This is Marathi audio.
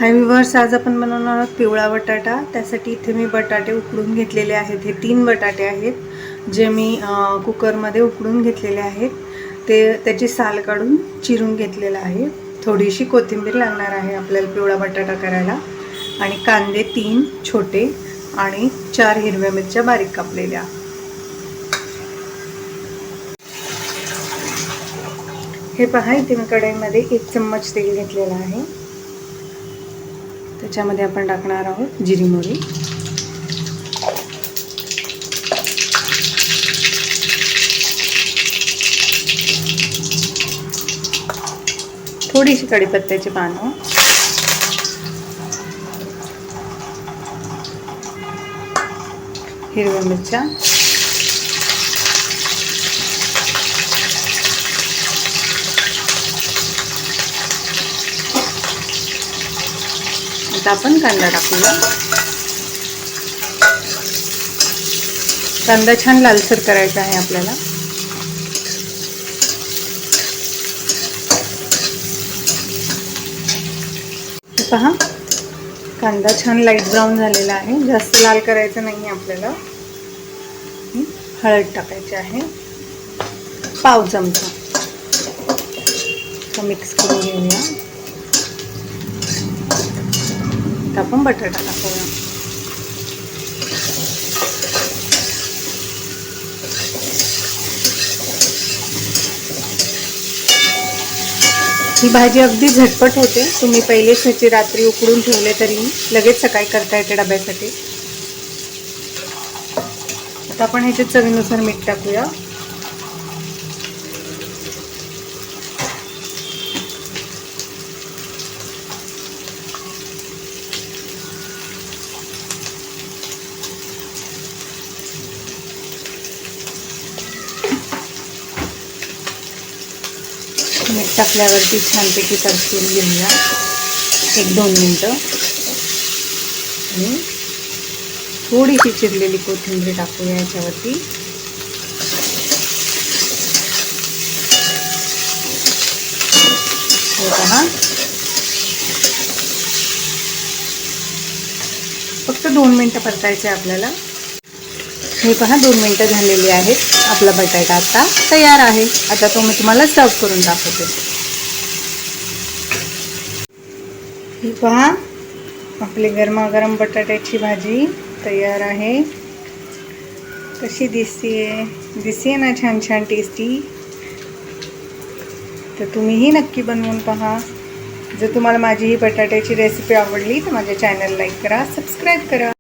हाय व्ह्यूअर्स, आज आपण बनवणार आहोत पिवळा बटाटा। त्यासाठी इथे मी बटाटे उकडून घेतलेले आहेत। हे 3 बटाटे आहेत जे मी कुकरमध्ये उकडून घेतलेले आहेत। त्याची साल काढून चिरून घेतलेला आहे। थोडीशी कोथिंबीर लागणार आहे आपल्याला पिवळा बटाटा करायला, आणि कांदे 3 छोटे आणि 4 हिरव्या मिरच्या बारीक कापलेल्या। हे पहा, इथे मी कढईमध्ये 1 चम्मच तेल घेतलेला आहे। त्याच्यामध्ये आपण टाकणार आहोत जिरी मोहरी, थोडीशी कढीपत्त्याची पानं, हिरव्या मिरच्या, आता आपण कांदा टाकूया। कांदा छान लालसर करायचा आहे आपल्याला। पहा, कांदा छान लाईट ब्राऊन झालेला आहे, जास्त लाल करायचं नाही आपल्याला। हळद टाकायची आहे, पाव चमचा, मिक्स करून घेऊया। आता आपण बटाटा टाकूया। ही भाजी अगदी झटपट होते। तुम्ही पहिलेच ह्याची रात्री उकडून ठेवले तरी लगेच सकाळी करता येते डब्यासाठी। आता आपण ह्याच्यात चवीनुसार मीठ टाकूया। मीठ टाकल्यावरती छानपैकी परतून घेऊया 1-2 मिनिटं, आणि थोडीशी चिरलेली कोथिंबीर टाकूया याच्यावरती। हे पहा, फक्त 2 मिनिटं परतायचे आपल्याला। हे पहा, 2 मिनिटं झालेली आहेत। आपला बटाटा आता तयार आहे। आता तो मी तुम्हाला सर्व करून दाखवते। हे पहा, आपली गरमागरम बटाट्याची भाजी तयार आहे। कशी दिसते ना, छान छान टेस्टी। तर तुम्हीही नक्की बनवून पहा। जर तुम्हाला माझी ही बटाट्याची रेसिपी आवडली तर माझ्या चॅनल लाईक करा, सबस्क्राईब करा।